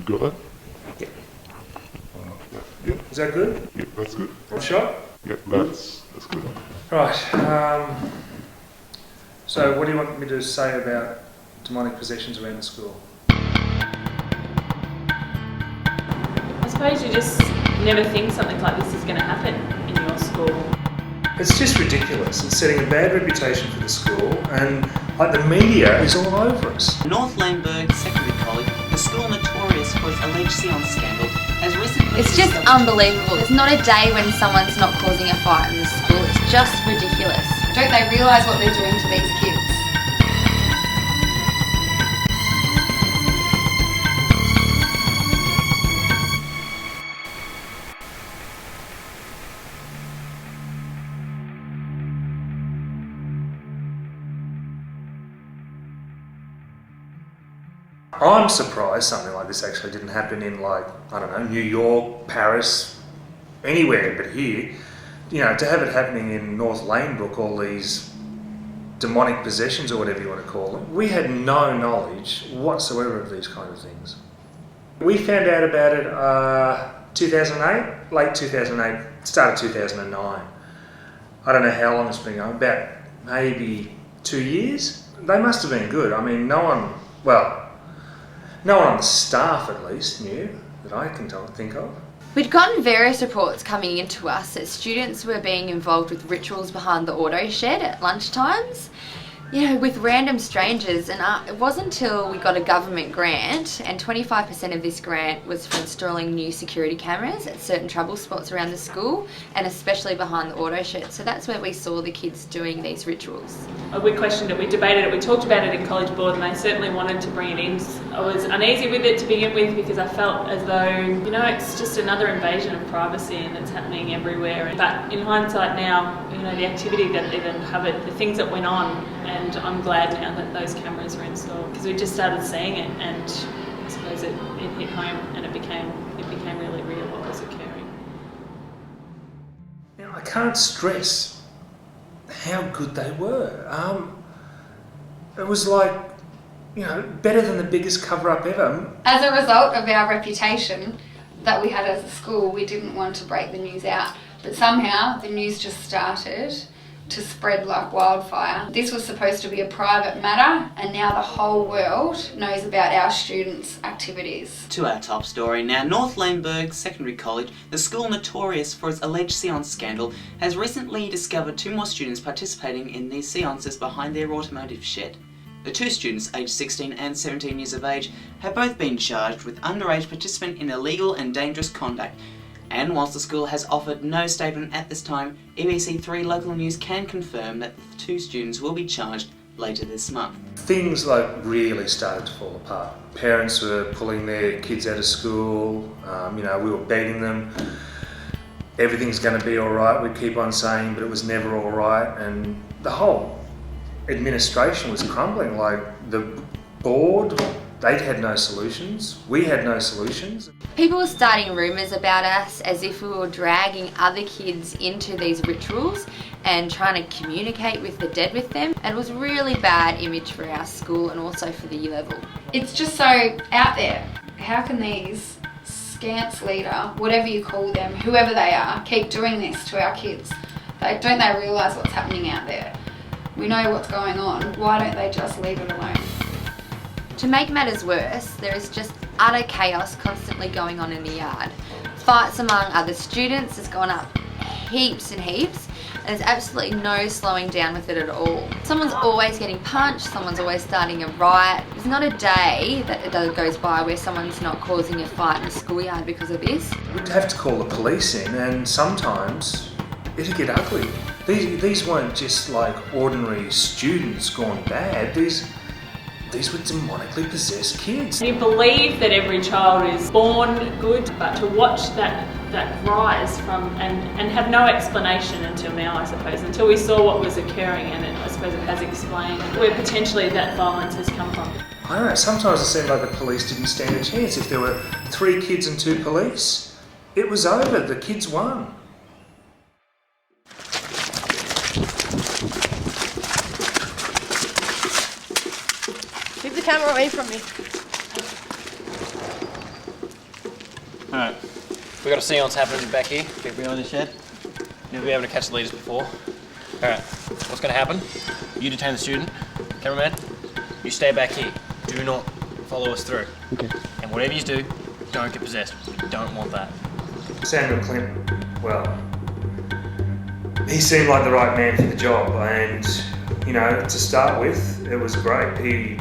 got that? Yeah. Yeah. Is that good? Yeah, that's good. One shot? Yeah, that's good. Right. So what do you want me to say about demonic possessions around the school? I suppose you just never think something like this is going to happen in your school. It's just ridiculous. It's setting a bad reputation for the school, and like the media is all over us. North Laneburg Secondary College, the school notorious for its alleged seance scandal, has recently... It's just unbelievable. There's not a day when someone's not causing a fight in the school. It's just ridiculous. Don't they realise what they're doing to these kids? I'm surprised something like this actually didn't happen in, like, I don't know, New York, Paris, anywhere but here. You know, to have it happening in North Lanebrook, all these demonic possessions or whatever you want to call them. We had no knowledge whatsoever of these kind of things. We found out about it 2008, late 2008, start of 2009. I don't know how long it's been going, about maybe 2 years. They must have been good. I mean, no one on the staff at least knew that I can think of. We'd gotten various reports coming into us that students were being involved with rituals behind the auto shed at lunchtimes, you know, with random strangers, and it wasn't until we got a government grant, and 25% of this grant was for installing new security cameras at certain trouble spots around the school, and especially behind the auto shed. So that's where we saw the kids doing these rituals. We questioned it, we debated it, we talked about it in college board, and they certainly wanted to bring it in. I was uneasy with it to begin with because I felt as though, you know, it's just another invasion of privacy and it's happening everywhere. But in hindsight now, you know, the activity that they've uncovered, the things that went on, and I'm glad now that those cameras were installed because we just started seeing it, and I suppose it hit home and it became really real what was occurring. Now, I can't stress how good they were. It was like, you know, better than the biggest cover-up ever. As a result of our reputation that we had as a school, we didn't want to break the news out. But somehow the news just started to spread like wildfire. This was supposed to be a private matter, and now the whole world knows about our students' activities. To our top story now, North Laneburg Secondary College, the school notorious for its alleged seance scandal, has recently discovered 2 more students participating in these seances behind their automotive shed. The 2 students, aged 16 and 17 years of age, have both been charged with underage participant in illegal and dangerous conduct. And whilst the school has offered no statement at this time, EBC3 Local News can confirm that the 2 students will be charged later this month. Things like really started to fall apart. Parents were pulling their kids out of school, you know, we were begging them, everything's going to be all right, we'd keep on saying, but it was never all right, and the whole administration was crumbling. Like the board, they had no solutions, we had no solutions. People were starting rumours about us as if we were dragging other kids into these rituals and trying to communicate with the dead with them. And it was really bad image for our school and also for the year level. It's just so out there. How can these scants leader, whatever you call them, whoever they are, keep doing this to our kids? Don't they realise what's happening out there? We know what's going on. Why don't they just leave it alone? To make matters worse, there is just utter chaos constantly going on in the yard. Fights among other students has gone up heaps and heaps, and there's absolutely no slowing down with it at all. Someone's always getting punched, someone's always starting a riot. There's not a day that goes by where someone's not causing a fight in the schoolyard because of this. We'd have to call the police in, and sometimes it'd get ugly. These weren't just like ordinary students gone bad. These were demonically possessed kids. You believe that every child is born good, but to watch that rise from and have no explanation until now, I suppose, until we saw what was occurring, and I suppose it has explained where potentially that violence has come from. I don't know, sometimes it seemed like the police didn't stand a chance. If there were 3 kids and 2 police, it was over, the kids won. Keep the camera away from me. Alright, we've got a seance happening back here, keep behind the shed. You'll be able to catch the leaders before. Alright, what's going to happen? You detain the student, cameraman, you stay back here. Do not follow us through. Okay. And whatever you do, don't get possessed. We don't want that. Samuel Clint, well, he seemed like the right man for the job, and you know, to start with, it was great. He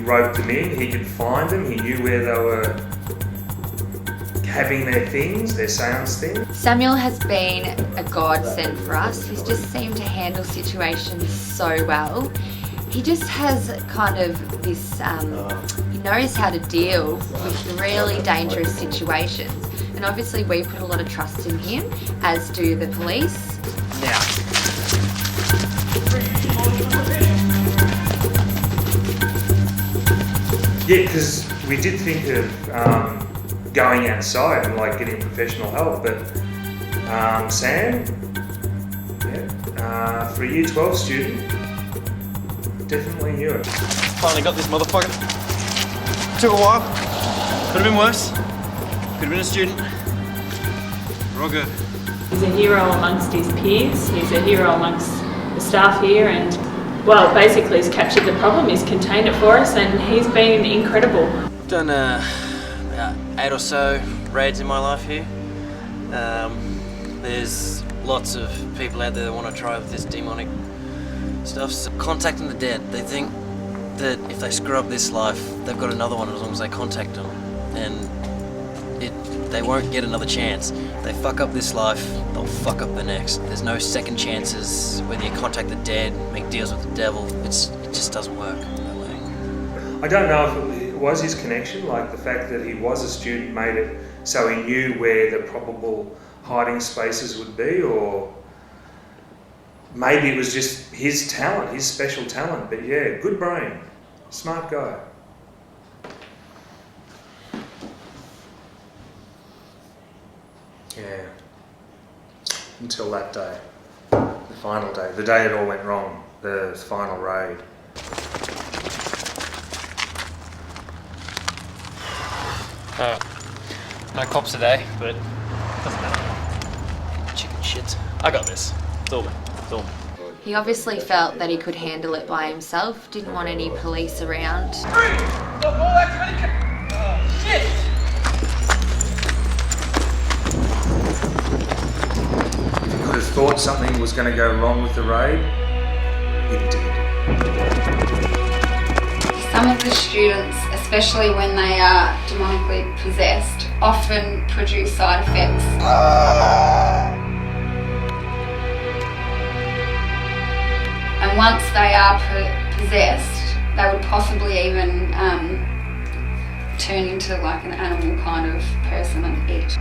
roped them in, he could find them, he knew where they were having their things, their seance things. Samuel has been a godsend for us. He's just seemed to handle situations so well. He just has kind of this, he knows how to deal with really dangerous situations. And obviously we put a lot of trust in him, as do the police. Now. Yeah, because we did think of going outside and like getting professional help, but Sam, for a Year 12 student, definitely knew it. Finally got this motherfucker. Took a while. Could have been worse. Could have been a student. We're all good. He's a hero amongst his peers, he's a hero amongst the staff here, and well, basically he's captured the problem, he's contained it for us, and he's been incredible. Done about 8 or so raids in my life here. There's lots of people out there that want to try with this demonic stuff. So contacting the dead, they think that if they screw up this life, they've got another one as long as they contact them. And they won't get another chance. They fuck up this life, they'll fuck up the next. There's no second chances, whether you contact the dead, make deals with the devil, it just doesn't work that way. I don't know if it was his connection, like the fact that he was a student made it so he knew where the probable hiding spaces would be, or maybe it was just his talent, his special talent, but yeah, good brain, smart guy. Yeah, until that day, the final day, the day it all went wrong, the final raid. No cops today, but doesn't matter. Chicken shits. I got this. It's all good. It's all good. He obviously felt that he could handle it by himself, didn't want any police around. Could have thought something was going to go wrong with the raid. It did. Some of the students, especially when they are demonically possessed, often produce side effects. And once they are possessed, they would possibly even turn into like an animal kind of person and eat.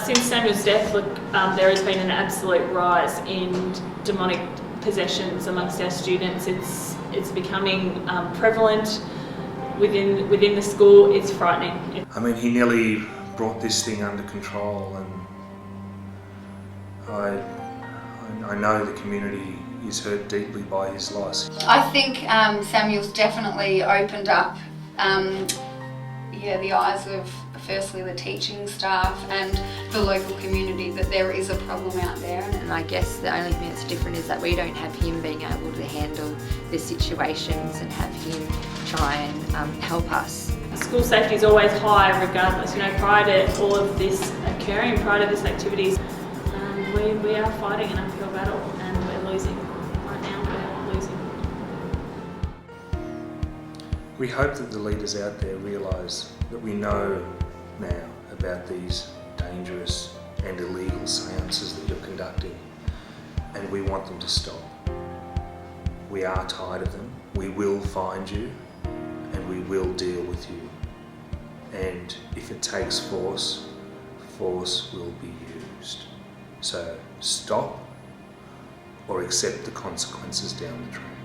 Since Samuel's death, look, there has been an absolute rise in demonic possessions amongst our students. It's becoming prevalent within the school. It's frightening. I mean, he nearly brought this thing under control, and I know the community is hurt deeply by his loss. I think Samuel's definitely opened up the eyes of firstly the teaching staff and the local community that there is a problem out there. And I guess the only thing that's different is that we don't have him being able to handle the situations and have him try and help us. School safety is always high regardless, you know, prior to all of this occurring, prior to this activities, we are fighting an uphill battle and we're losing. Right now we're losing. We hope that the leaders out there realise that we know now about these dangerous and illegal seances that you're conducting, and we want them to stop. We are tired of them, we will find you, and we will deal with you. and if it takes force, force will be used. So stop or accept the consequences down the track.